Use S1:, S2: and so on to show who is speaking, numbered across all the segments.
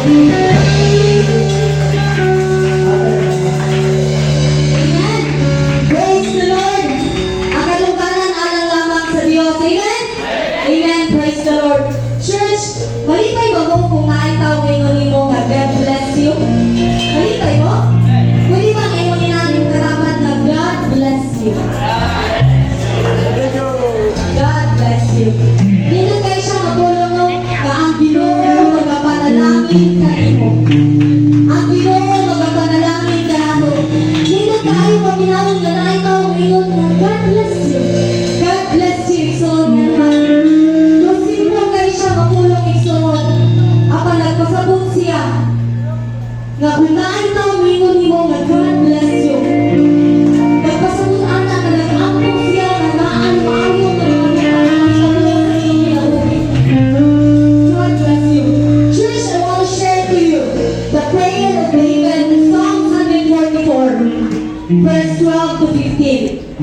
S1: Praise the Lord. Ang kalungkaran alang lamang sa Diyos. Amen? Amen. Praise the Lord. Church, malipay ba mo kung naitaw ngayon mo nga God bless you? Malipay mo? Pwede ba ngayon natin karapat na God bless you? God bless you. Dito kayo siya matulong mo na ang Ginoo magpapanalangin sa imo. Ang Ginoo magpapanalangin ka nato. Dito tayo maginawang na naitaw ngayon na God bless you. God bless you. Igsoon nga naman. Kung sino kayo siya matulong igsoon, apan nagpasabot siya nga kung naitaw ngayon mo nga God bless you. Nagpasabot ana nga nag-ampong siya nga naan maayo ka God bless you. Church, I want to share to you the prayer of David in Psalm 144, verse 12 to 15.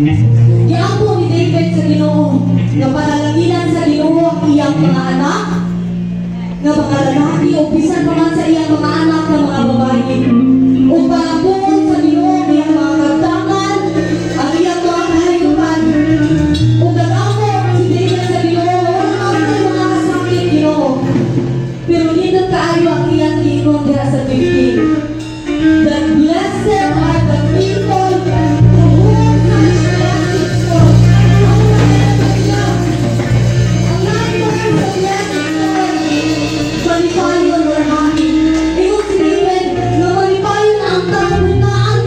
S1: Giampo ni David sa Ginoo, nga panalanginan sa Ginoo ang iyang mga anak, nga mga lalaki o bisan pa man sa iyang mga anak na mga babae. O panabuon sa Ginoo ang iyang mga kagtangan, ang iyang mga kahayupan. O nag-ampo si David sa Ginoo, wala ang mga kasakit Ginoo. Pero dito kaayo ang iyang tingog diha sa 15. That blessed are the people to whom such blessings come. Ang lahat ng blessings malipayon or happy. Ingon si David na malipayon na ang kapunaan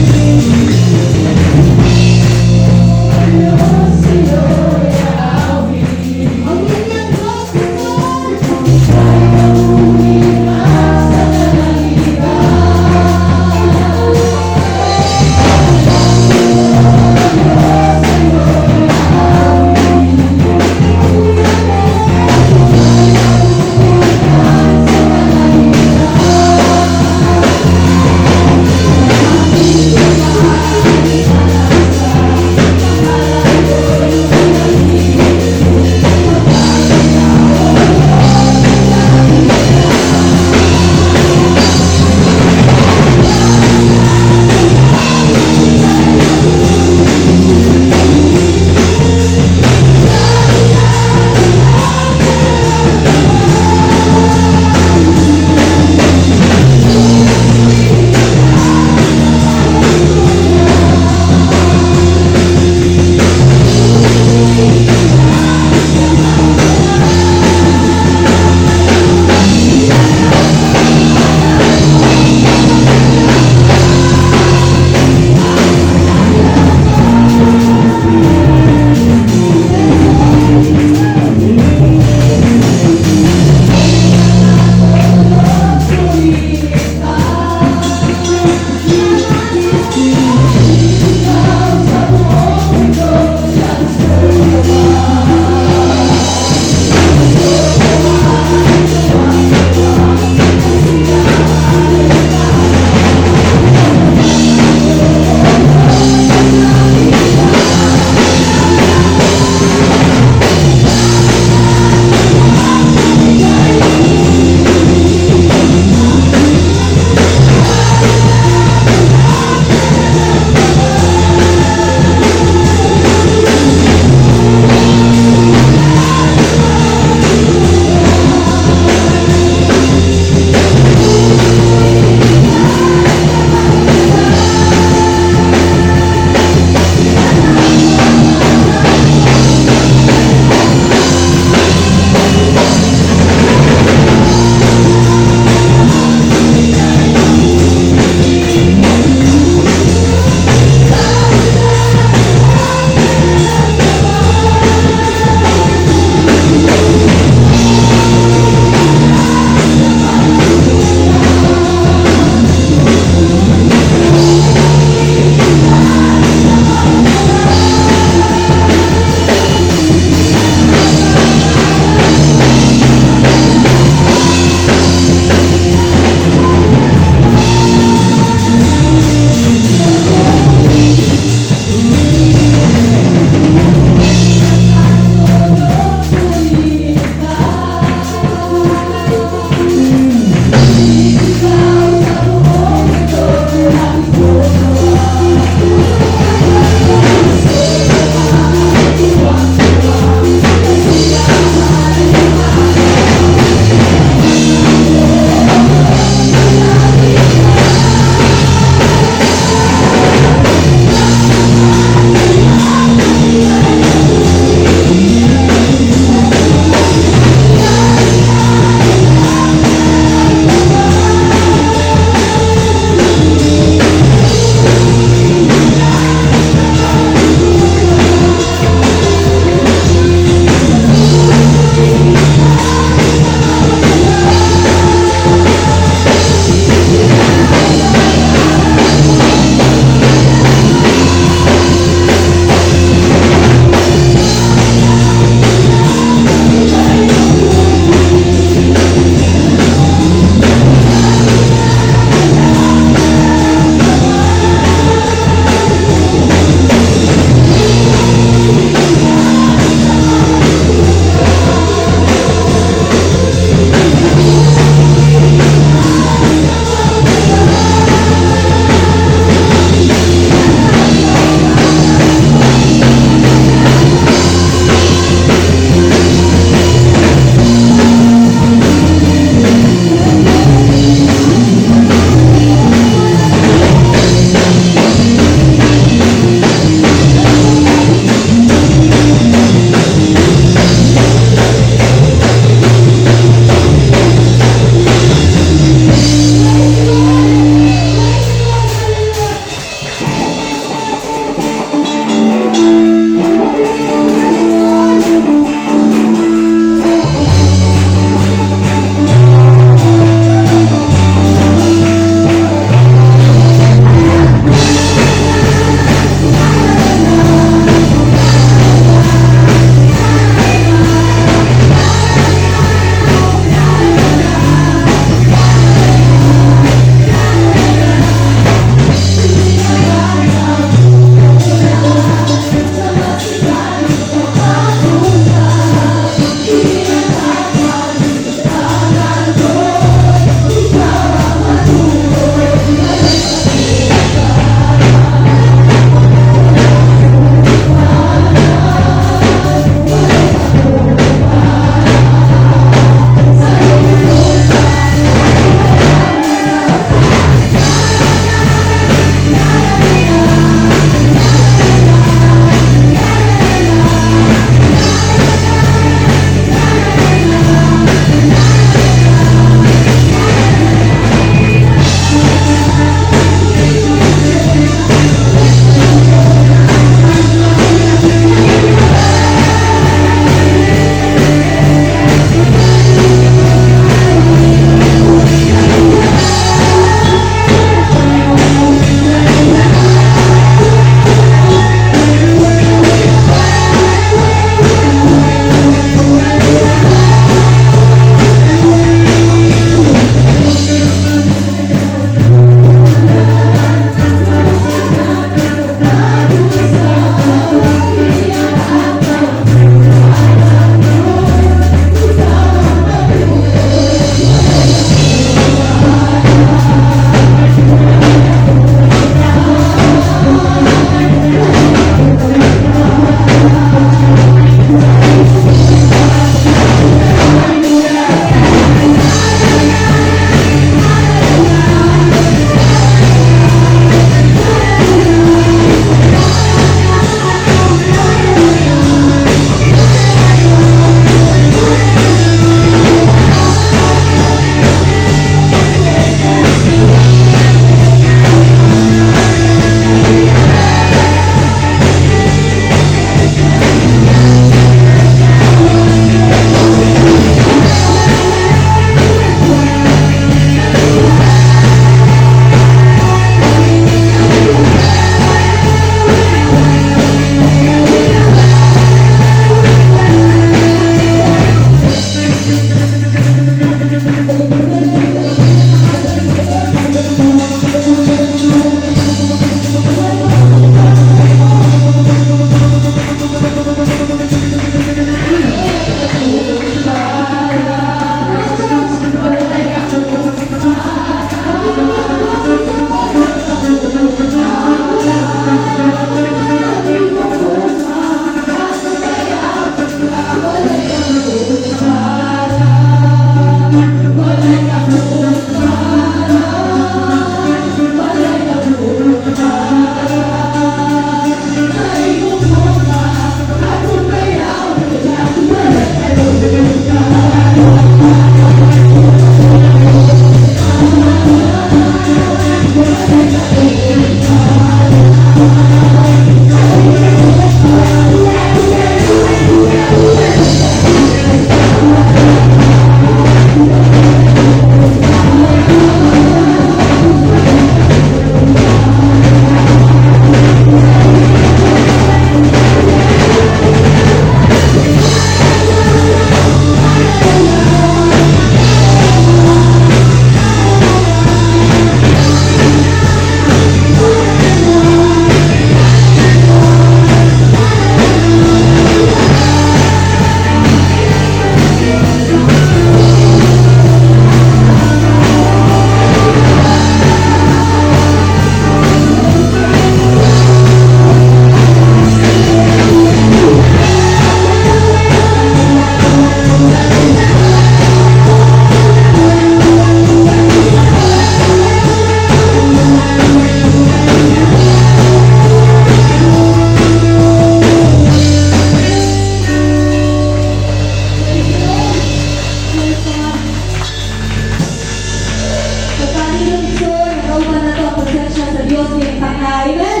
S1: Diyos nilitak na. Amen?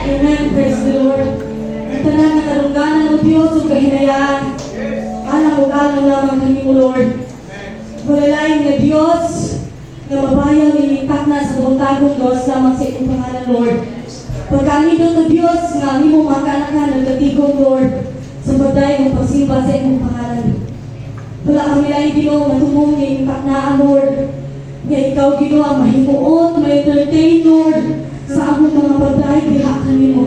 S1: Amen. Praise the Lord. Ang tanan na kalungganan ng Diyos o kahinayaan. Alam mo lamang kami mo, Lord. Malalaing na Diyos na mabayaw nilitak na sa buntagong Diyos lamang sa iyong pangalan, Lord. Pagkanino na Diyos nga hindi mo makanakan ng katigong, Lord, sa baday mong pagsimba sa iyong pangalan. Wala kami lang Ginoo na tumong nilitak na, Lord. Nga ikaw, Ginoo, ang mahimuot, ma-entertain, Lord, sa among mga baday, diha kanimo.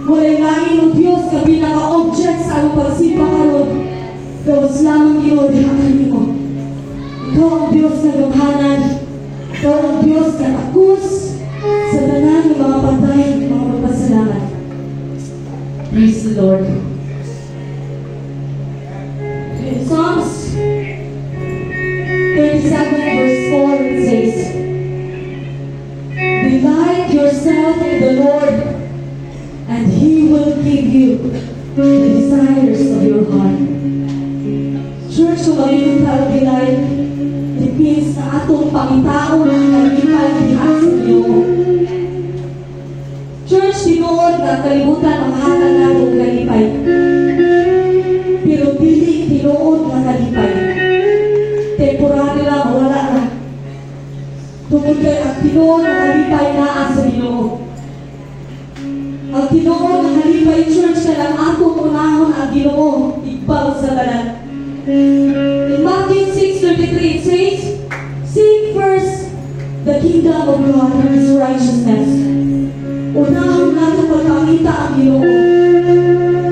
S1: Wala'y langin ng Diyos na pinaka-object sa among pagsimba karon. Gawas lamang, Ginoo, diha kanimo. Ikaw ang Diyos na gamhanan. Ikaw ang Diyos na takus sa tanan ng mga patay, mga magpasalamat. Praise the Lord. In Psalms 37 verse 4 it says, delight yourself in the Lord, and He will give you the desires of your heart. Church, kung magiging delight, it means na atong pangitaon ang kalipay diha sa Ginoo. Church, tinuod na kalibutan ang hatag natong kalipay. Pero dili tinuod na kalipay. Temporary lang, wala na. Tungkol kay ang tinuod na kalipay naa sa Ginoo. Ang tinuod na kalipay, church, na lang atong unahon ang Ginoo, igbaw sa tanan. In Matthew 6:33 it says, seek first the kingdom of God and His righteousness. Unahon natin pagpakita ang Ginoo.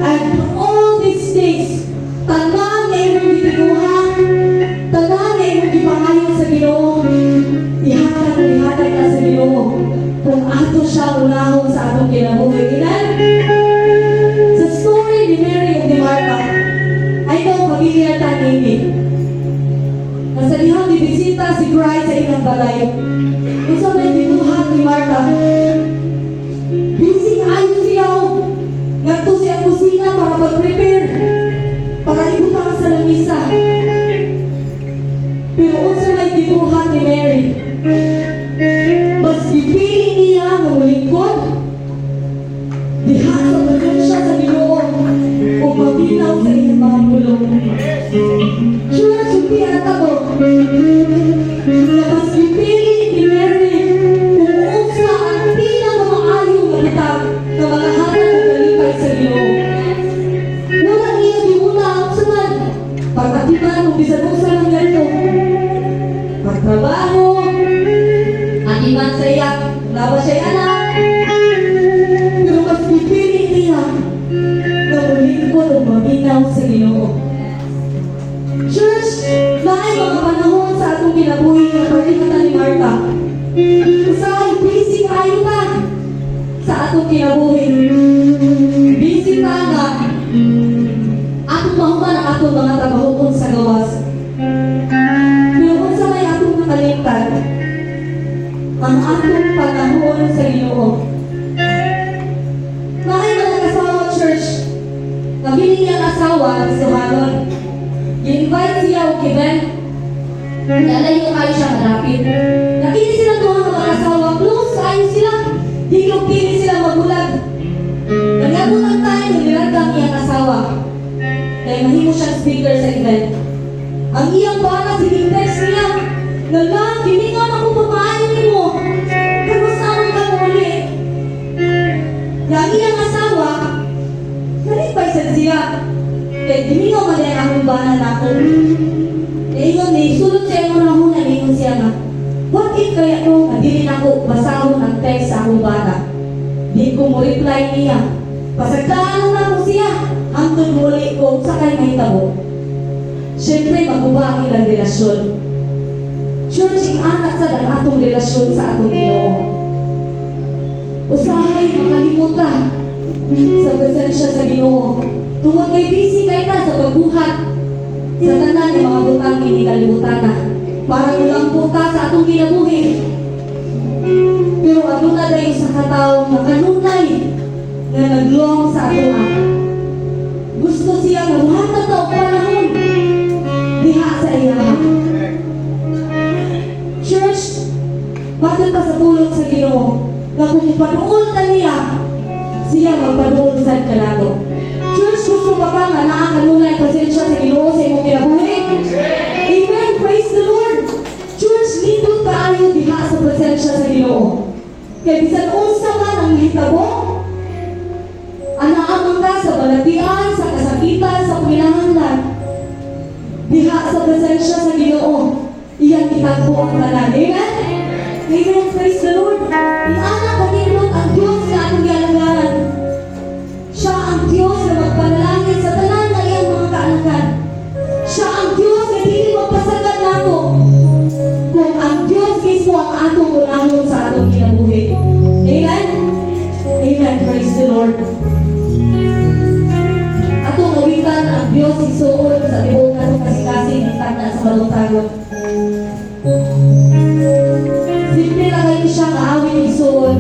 S1: And all these things, tanan na imong gibinuha, tanan na imong gipangayo sa Ginoo, ihatag na sa Ginoo kung ato siya unahon sa atong kinabuhi. Amen? Sa story ni Mary ug ni Martha, ay daw pagigilatan nini. Nasa dihang bibisita si Christ sa ilang balay. Kung sa may binuhat ni Martha, busy ayon siya. Nagto siya kusina para mag-prepare, para ibutang sa lamisa. Pero kung sa may binuhat ni Mary, mas ipili niya ng lingkod, diha sa presensya sa Ginoo, o mabinaw sa iyang mga bulong. Church, hindi atabo na mas ipili ni Mary kung unsa ang pinakamayong matag na mga hatag ng kalipay sa Ginoo. Walang iya giuna ang suman, pagkatiman kung bisan usa ng ganito, pagtrabaho, atiman sa iya, lawa siya'y anak, pero mas ipili niya na ulingkod o maminaw sa Ginoo. Church, naay mga panahon sa atong kinabuhi na parikatan ni Martha. Usahay, busy kayo ka sa atong kinabuhi. Busy ka nga atong mahuman ang atong mga trabaho sa gawas. Pero kung sa may atong nakalimtan, ang atong panahon sa Ginoo. Naay mga kasawa, church, nabili niyang asawa sa Suhanon. I-invite siya o event. Nalayo kayo siya malapit. Nakini sila tuwang mga asawa. Close kayo sila. Di ko pili sila magulag. Nagabot ang tayo, niliradang iyang asawa. Kaya mahimo siyang speaker sa event. Ang iyang bata, sinitext niya. Nalang, giningan ako pamahayin ni mo. Kamusta ka muli? Ang iyang asawa, nalipay sa siya. Kaya diningaw man din akong bahan ako. Ingon, sulod siya mo na muna, ingon siya nga, what if kaya ko, madilin ako, basahon ang text sa akong bata. Di ko mo reply niya. Pasagdaan na ako siya, hangtod muli ko, sakay mahitabo. Siyempre, maguba ang ilang relasyon. Church, anak sa ang atong relasyon sa atong Ginoo. Usahay, makalimutan sa presensya sa Ginoo. Tungkol kay busy kay ta sa pagbuhat sa tanan ng mga butang kalimutan na para ulampo ka sa atong kinabuhi. Pero aduna dayon sa katawo na kanunay na nagluong sa ato gusto siya nga muhatag ta og panahon diha sa iya. Church, bakit pa sa tulong sa Ginoo? nga kung ipaduol ta niya, siya magpaduol sa kanato. Church, gusto pa ba nga nakakanunay presensya sa Ginoo sa imong kinabuhi? Amen, praise the Lord. Church, nindot kaayo diha sa presensya sa Ginoo. Kaya bisan unsa man ang hitabo, anaamang ka sa balatian, sa kasakitan, sa pinahanglan, diha sa presensya sa Ginoo, iyang kitagpo ang tanan. Amen? Amen, praise the Lord. Ianak kanilot ang Diyos na atong gialangaran. Siya ang Diyos na magpanalangin sa tanan ng iyang mga kaanakan. Siya ang Diyos na hindi magpasagad nato. Kung ang Diyos mismo ang atong unahon sa atong kinabuhi. Amen? Amen, praise the Lord. Atong awitan ang Diyos isuon sa tibuok natong kasing-kasing itagna sa balong-tagon. Simple lang kayo siya kaawit isuon.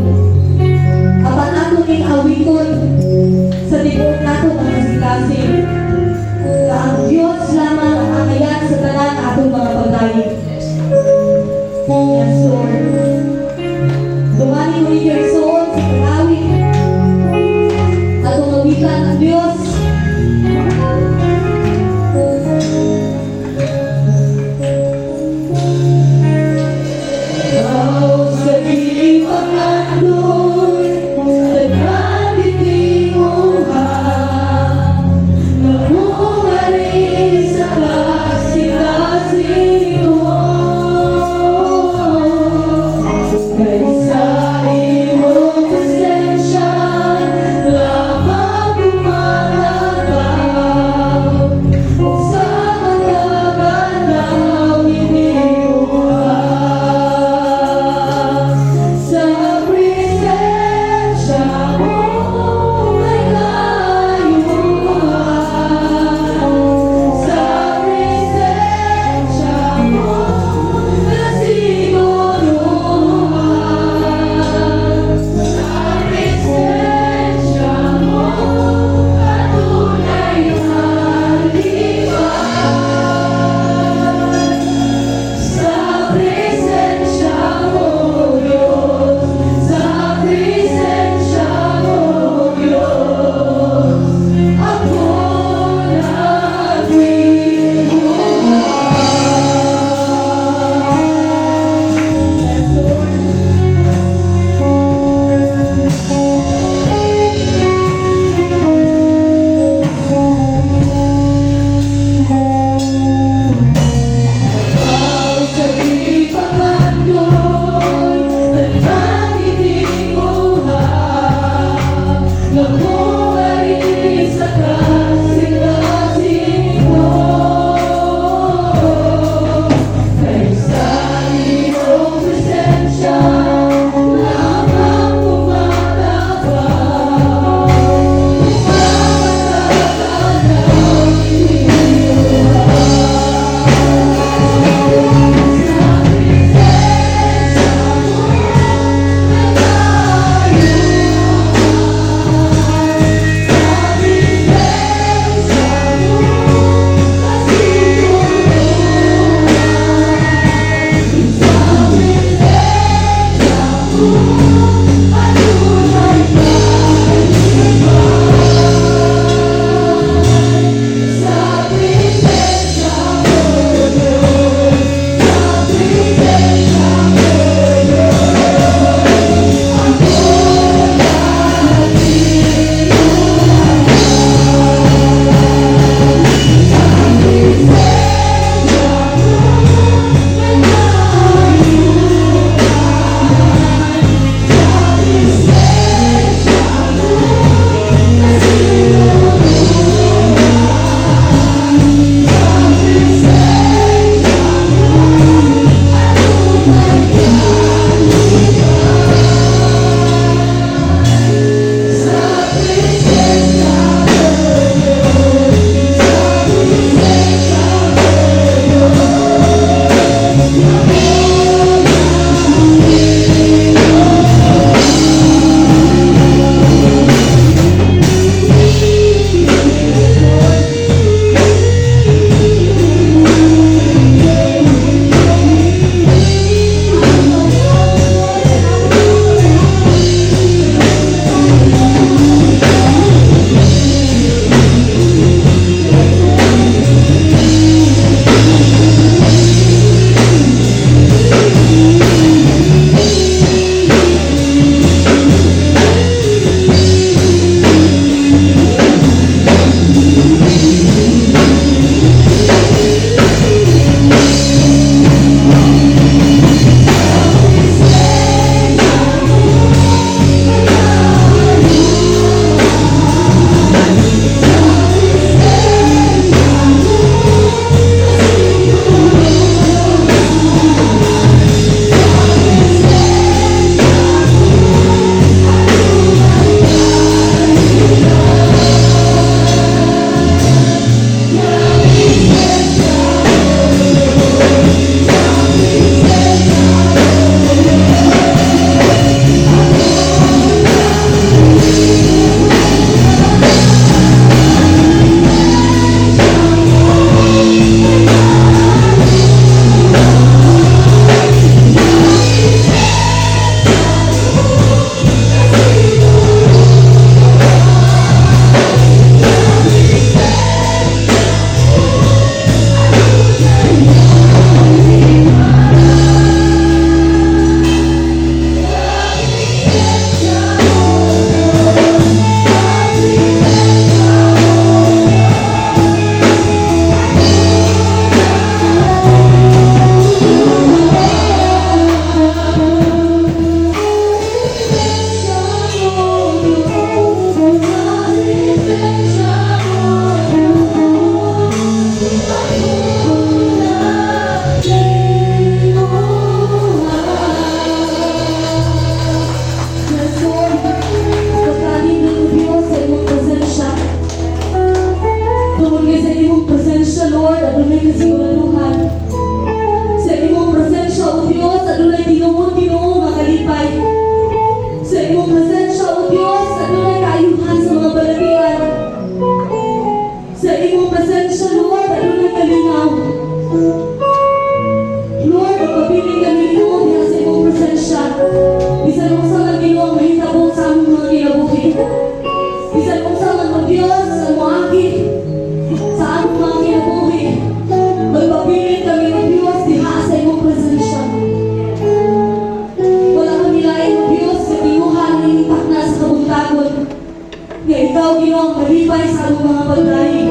S1: Ginoo, ang malipay sa among mga paglahi.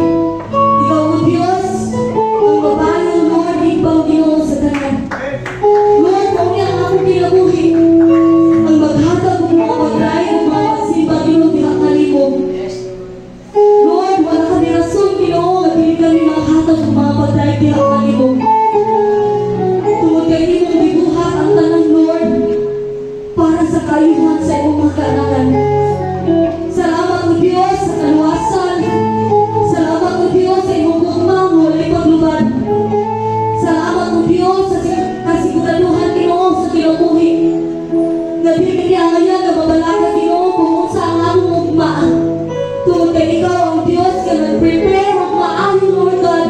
S1: Ikaw, O Diyos, ang babayo, Lord, ikaw, Ginoo, sa tanan. Lord, kung yan ang akong kinabuhi, ang maghatag ng mga paglahi, ng mga pagsimba, Ginoo, diha kalibog. Lord, wala kami rason, Ginoo, at hindi kami makahatag ng mga paglahi, diha kalibog. Tungod kay imong gibuhat ang tanan, Lord, para sa kayuhan sa imong mga kaanakan. Salamat o Diyos sa kaluwasan. Salamat o Diyos sa imong bukmang walay paglubad. Salamat o Diyos sa kasiguraduhan, Ginoo, sa kinabuhi. Nabibigyan na mabalaka, Ginoo, kung unsa ang among ugma. Tungod kay ikaw ang Diyos ka nag-prepare ang maayo, Lord God,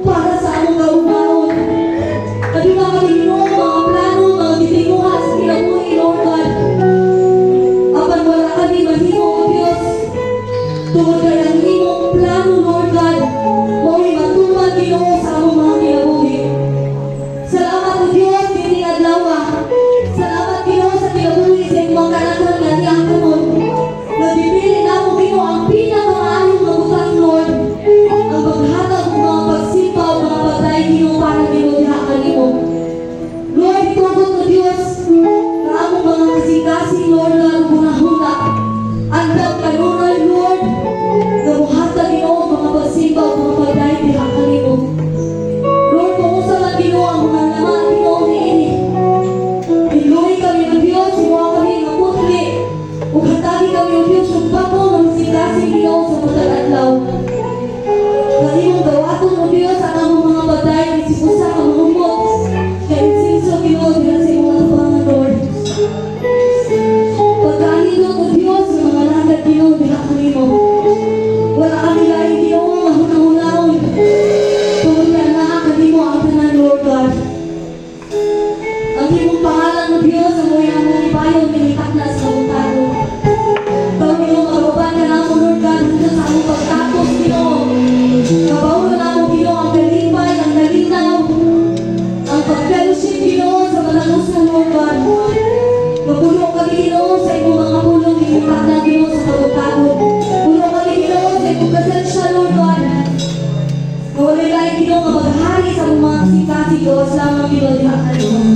S1: para sa among kaugmaon. Kaduna kami, Ginoo, mga plano, mga gitinguha sa kinabuhi, Lord God. Apan wala kami mahimo, O Diyos. Tungod kay ang imong plano, Lord God, mao'y matuman, Ginoo, sa among mga kinabuhi. Salamat, O Diyos, diri adlaw. Salamat, Ginoo, sa kinabuhi sa imong kanatan nga niyang kanon. Nabibili na mo, Ginoo, ang pinakamaayong nga butang, Lord. Ang paghatag ng mga pagsipaw, mga patay, Ginoo, para Ginoo diha kanimo. Lord, itugot, O Diyos, na among mga kasing-kasing, Lord, nga huna-huna. Andang kanunay, Lord, na muhatag, Ginoo, mga pagsipaw, mga patay, diha kanimo. Lord, kung unsa man, Ginoo, ang mga naman, Ginoo, niini. Iluwi kami, O Diyos, imuha kami nga putli. Ug hatagi kami, O Diyos, ug bako nga kasing-kasing, Ginoo, sa matag adlaw. Kanimong gawaton, O Diyos, ang among mga patay, isipusa ka mahumot. Kay insinso, Ginoo, diha sa imong lapangan, Lord. Pagkaanidot, O Diyos, sa mga langit, Ginoo, diha kanimo. Wala kami lain, Ginoo, nga hunahunahon. Tungod kay naa kanimo ang tanan, Lord God. Ang imong pangalan, O Diyos, ang mo'y among ipayon, nilitak na sa kabutado. Ikaw, Ginoo, magaban ka namo, Lord God, hanggang sa among pagtapos, Ginoo. Kabawlo namo, Ginoo, ang kalipay, ang kalinaw, ang pag-fellowship, Ginoo, sa malalusan, Lord God. Mapulo kami, Ginoo, sa imong mga pulong, nilitak na, Ginoo, sa kabutado. Pulo kami, Ginoo, sa imong presensya, Lord God. Nawalay lain, Ginoo, nga maghari sa among mga kasing-kasing, gawas lamang, Ginoo, diha kanimo.